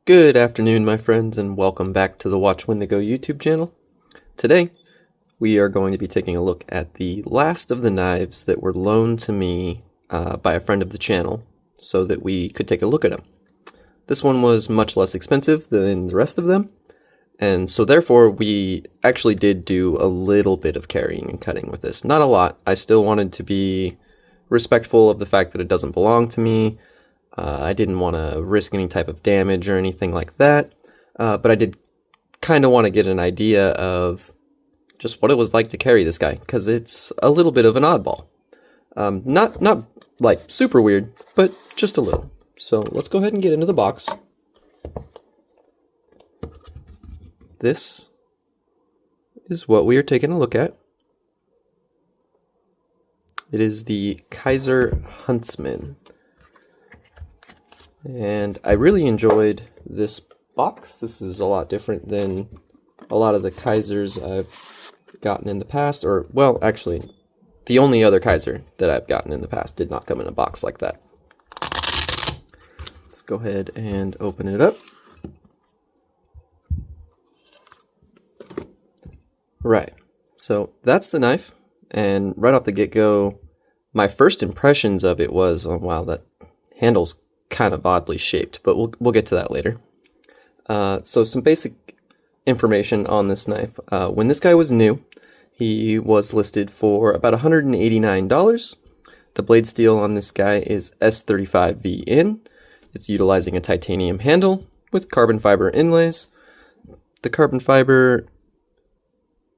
Good afternoon, my friends, and welcome back to the Watch When to Go YouTube channel. Today, we are going to be taking a look at the last of the knives that were loaned to me by a friend of the channel so that we could take a look at them. This one was much less expensive than the rest of them, and so therefore we actually did do a little bit of carrying and cutting with this. Not a lot. I still wanted to be respectful of the fact that it doesn't belong to me. I didn't want to risk any type of damage or anything like that, but I did kind of want to get an idea of just what it was like to carry this guy, because it's a little bit of an oddball. Not like super weird, but just a little. So let's go ahead and get into the box. This is what we are taking a look at. It is the Kizer Huntsman. And I really enjoyed this box. This is a lot different than a lot of the Kizers I've gotten in the past, or, well, actually, the only other Kizer that I've gotten in the past did not come in a box like that. Let's go ahead and open it up. Right, so that's the knife, and right off the get-go, my first impressions of it was, oh wow, that handle's kind of oddly shaped, but we'll get to that later. So some basic information on this knife. When this guy was new, he was listed for about $189. The blade steel on this guy is S35VN. It's utilizing a titanium handle with carbon fiber inlays. The carbon fiber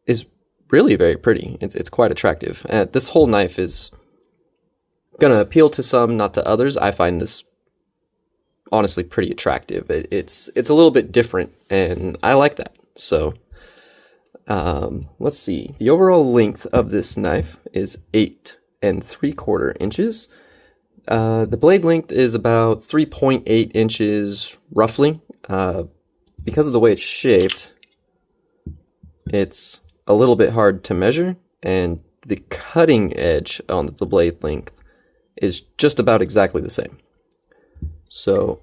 is really very pretty. It's quite attractive. This whole knife is gonna appeal to some, not to others. I find this honestly pretty attractive. It's a little bit different, and I like that. So let's see. The overall length of this knife is 8 3/4 inches. The blade length is about 3.8 inches roughly. Because of the way it's shaped, it's a little bit hard to measure, and the cutting edge on the blade length is just about exactly the same. So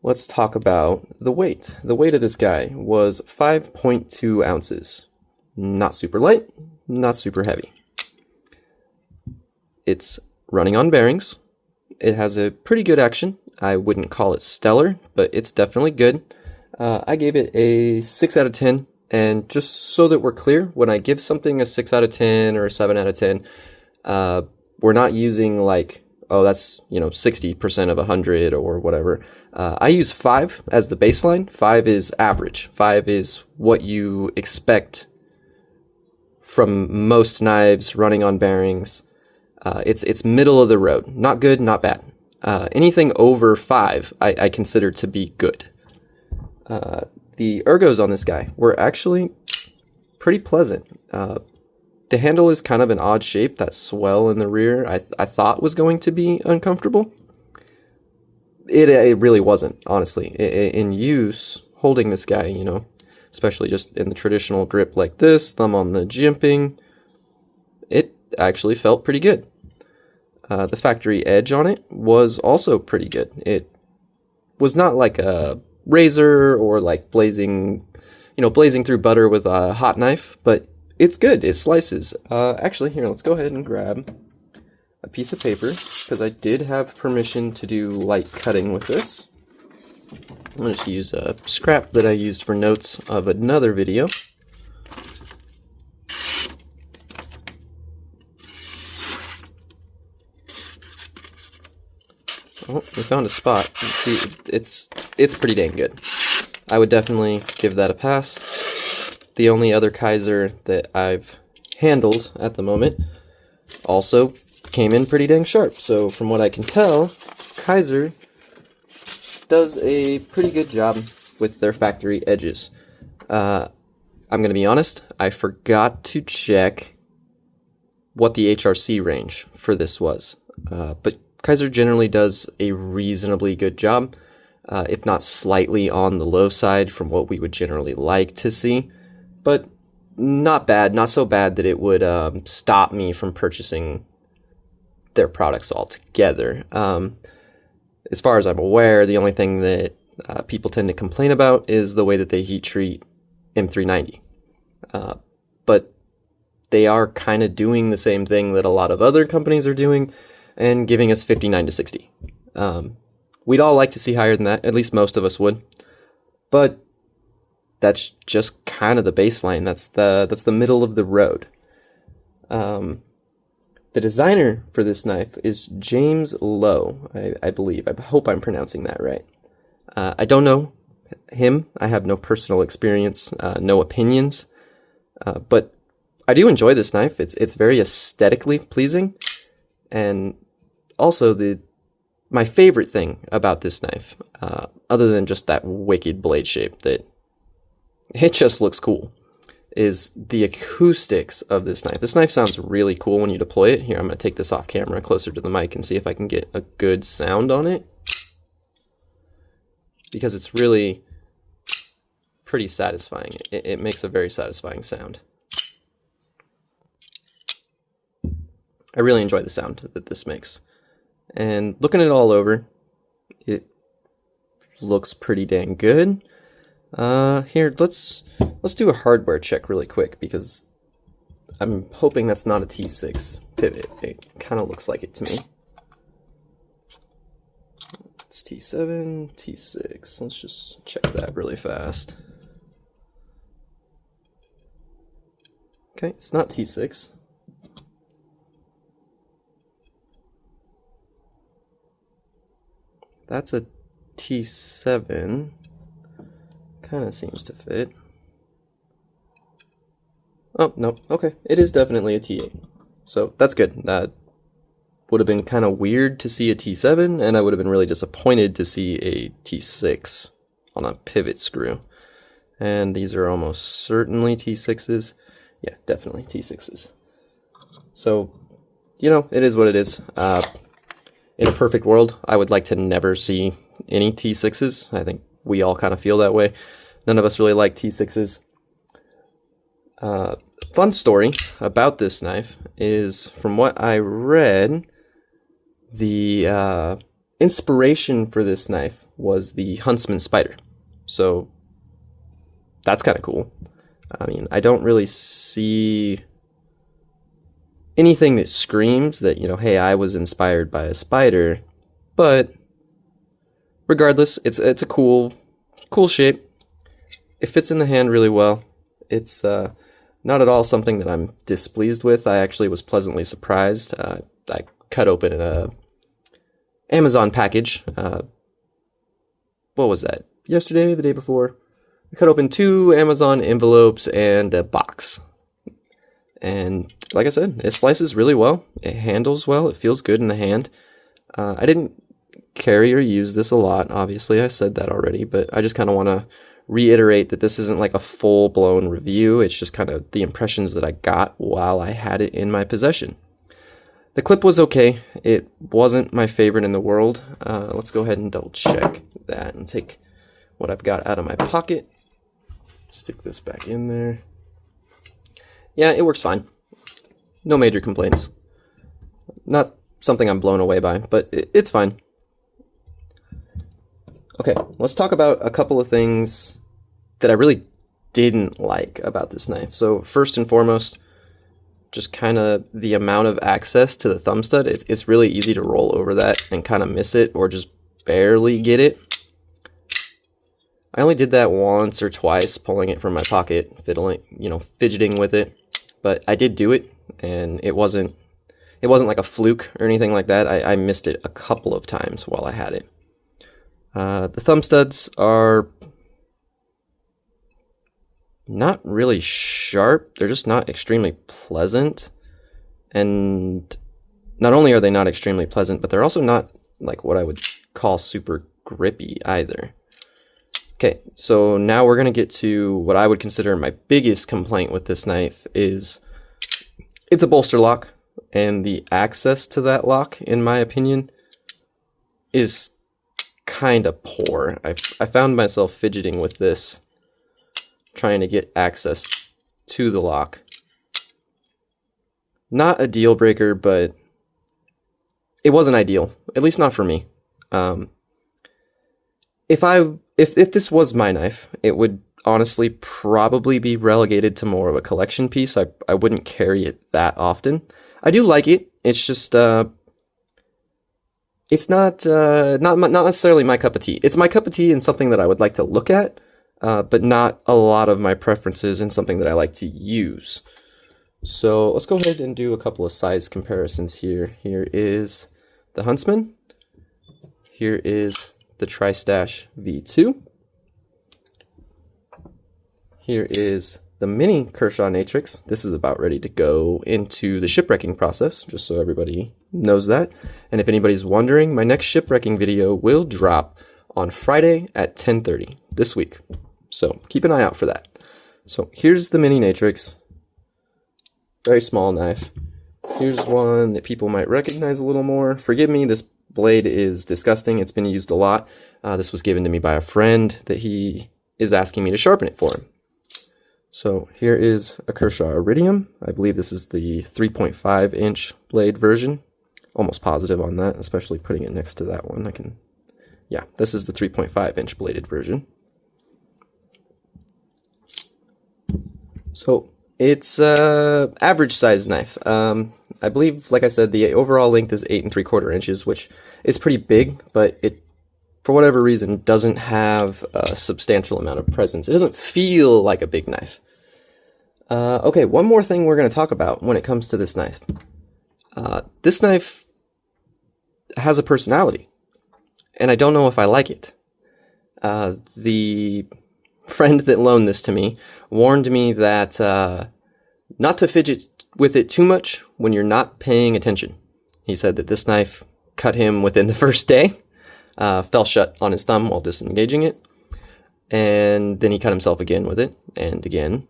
let's talk about the weight. The weight of this guy was 5.2 ounces. Not super light, not super heavy. It's running on bearings. It has a pretty good action. I wouldn't call it stellar, but it's definitely good. I gave it a 6 out of 10. And just so that we're clear, when I give something a 6 out of 10 or a 7 out of 10, we're not using like, oh, that's, 60% of 100 or whatever. I use 5 as the baseline. 5 is average. 5 is what you expect from most knives running on bearings. It's middle of the road. Not good, not bad. Anything over 5, I consider to be good. The ergos on this guy were actually pretty pleasant. The handle is kind of an odd shape. That swell in the rear I thought was going to be uncomfortable. It really wasn't, honestly. In use, holding this guy, especially just in the traditional grip like this, thumb on the jimping, it actually felt pretty good. The factory edge on it was also pretty good. It was not like a razor or like blazing through butter with a hot knife, but it's good. It slices. Actually, here, let's go ahead and grab a piece of paper, because I did have permission to do light cutting with this. I'm going to just use a scrap that I used for notes of another video. Oh, we found a spot. See, it's pretty dang good. I would definitely give that a pass. The only other Kizer that I've handled at the moment also came in pretty dang sharp. So from what I can tell, Kizer does a pretty good job with their factory edges. I'm going to be honest, I forgot to check what the HRC range for this was. But Kizer generally does a reasonably good job, if not slightly on the low side from what we would generally like to see. But not bad, not so bad that it would stop me from purchasing their products altogether. As far as I'm aware, the only thing that people tend to complain about is the way that they heat treat M390. But they are kind of doing the same thing that a lot of other companies are doing and giving us 59 to 60. We'd all like to see higher than that, at least most of us would. But that's just kind of the baseline. That's the middle of the road. The designer for this knife is James Lowe, I believe. I hope I'm pronouncing that right. I don't know him. I have no personal experience, no opinions. But I do enjoy this knife. It's very aesthetically pleasing. And also my favorite thing about this knife, other than just that wicked blade shape that it just looks cool, is the acoustics of this knife. This knife sounds really cool when you deploy it. Here, I'm going to take this off camera closer to the mic and see if I can get a good sound on it, because it's really pretty satisfying. It makes a very satisfying sound. I really enjoy the sound that this makes. And looking it all over, it looks pretty dang good. Here, let's do a hardware check really quick, because I'm hoping that's not a T6 pivot. It kind of looks like it to me. It's T7, T6. Let's just check that really fast. Okay, it's not T6. That's a T7. Kind of seems to fit. Oh, no. Okay. It is definitely a T8. So that's good. That would have been kind of weird to see a T7, and I would have been really disappointed to see a T6 on a pivot screw. And these are almost certainly T6s. Yeah, definitely T6s. So, you know, it is what it is. In a perfect world, I would like to never see any T6s. I think we all kind of feel that way. None of us really like T6s. Fun story about this knife is, from what I read, the inspiration for this knife was the Huntsman Spider. So that's kind of cool. I mean, I don't really see anything that screams that, you know, hey, I was inspired by a spider, but regardless, it's a cool shape. It fits in the hand really well. It's not at all something that I'm displeased with. I actually was pleasantly surprised. I cut open an Amazon package. What was that? Yesterday, the day before? I cut open 2 Amazon envelopes and a box. And like I said, it slices really well. It handles well. It feels good in the hand. I didn't carry or use this a lot, obviously. I said that already, but I just kind of want to reiterate that this isn't like a full-blown review. It's just kind of the impressions that I got while I had it in my possession. The clip was okay. It wasn't my favorite in the world. Let's go ahead and double check that and take what I've got out of my pocket. Stick this back in there. Yeah, it works fine. No major complaints. Not something I'm blown away by, but it's fine. Okay, let's talk about a couple of things that I really didn't like about this knife. So first and foremost, just kind of the amount of access to the thumb stud. It's really easy to roll over that and kind of miss it or just barely get it. I only did that once or twice, pulling it from my pocket, fidgeting with it. But I did do it, and it wasn't like a fluke or anything like that. I missed it a couple of times while I had it. The thumb studs are not really sharp. They're just not extremely pleasant. And not only are they not extremely pleasant, but they're also not like what I would call super grippy either. Okay, so now we're going to get to what I would consider my biggest complaint with this knife is it's a bolster lock, and the access to that lock, in my opinion, is kind of poor. I found myself fidgeting with this, trying to get access to the lock. Not a deal breaker, but it wasn't ideal, at least not for me. if this was my knife, it would honestly probably be relegated to more of a collection piece. I wouldn't carry it that often. I do like it. It's just it's not necessarily my cup of tea. It's my cup of tea and something that I would like to look at, but not a lot of my preferences and something that I like to use. So let's go ahead and do a couple of size comparisons here. Here is the Huntsman. Here is the Tri-Stash V2. Here is the mini Kershaw Natrix. This is about ready to go into the shipwrecking process, just so everybody knows that. And if anybody's wondering, my next shipwrecking video will drop on Friday at 10:30 this week. So keep an eye out for that. So here's the mini Natrix. Very small knife. Here's one that people might recognize a little more. Forgive me, this blade is disgusting. It's been used a lot. This was given to me by a friend that he is asking me to sharpen it for him. So here is a Kershaw Iridium. I believe this is the 3.5 inch blade version. Almost positive on that, especially putting it next to that one. Yeah, this is the 3.5 inch bladed version. So it's average size knife. I believe, like I said, the overall length is 8 3/4 inches, which is pretty big, but it, for whatever reason, doesn't have a substantial amount of presence. It doesn't feel like a big knife. Okay, one more thing we're going to talk about when it comes to this knife. This knife has a personality, and I don't know if I like it. The friend that loaned this to me warned me that not to fidget with it too much when you're not paying attention. He said that this knife cut him within the first day, fell shut on his thumb while disengaging it, and then he cut himself again with it, and again.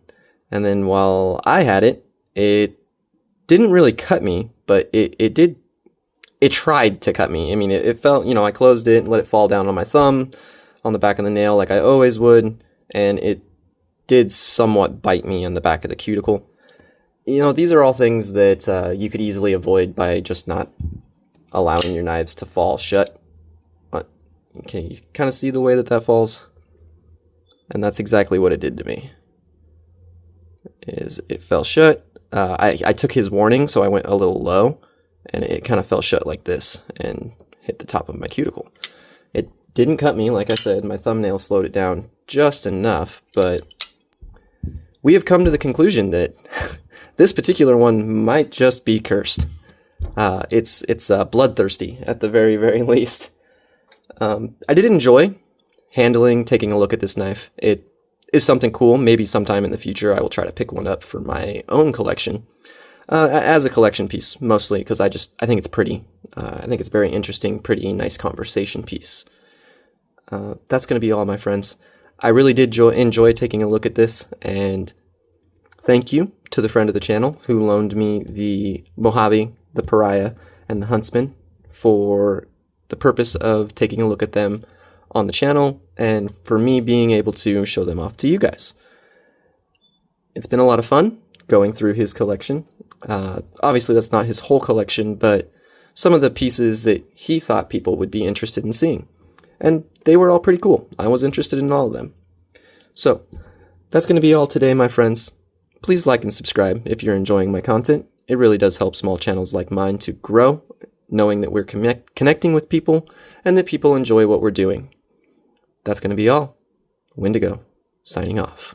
And then while I had it, it didn't really cut me, but it tried to cut me. I mean, it felt, I closed it and let it fall down on my thumb, on the back of the nail like I always would, and it did somewhat bite me on the back of the cuticle. These are all things that you could easily avoid by just not allowing your knives to fall shut. Okay, you kind of see the way that falls? And that's exactly what it did to me. It fell shut. I took his warning, so I went a little low, and it kind of fell shut like this and hit the top of my cuticle. It didn't cut me, like I said. My thumbnail slowed it down just enough, but we have come to the conclusion that this particular one might just be cursed. It's bloodthirsty at the very, very least. I did enjoy taking a look at this knife. It is something cool. Maybe sometime in the future I will try to pick one up for my own collection. As a collection piece, mostly, because I think it's pretty. I think it's very interesting, pretty, nice conversation piece. That's going to be all, my friends. I really did enjoy taking a look at this, and thank you to the friend of the channel who loaned me the Mojave, the Pariah, and the Huntsman for the purpose of taking a look at them on the channel, and for me being able to show them off to you guys. It's been a lot of fun going through his collection. Obviously that's not his whole collection, but some of the pieces that he thought people would be interested in seeing. And they were all pretty cool. I was interested in all of them. So that's going to be all today, my friends. Please like and subscribe if you're enjoying my content. It really does help small channels like mine to grow, knowing that we're connecting with people and that people enjoy what we're doing. That's going to be all. Wendigo, signing off.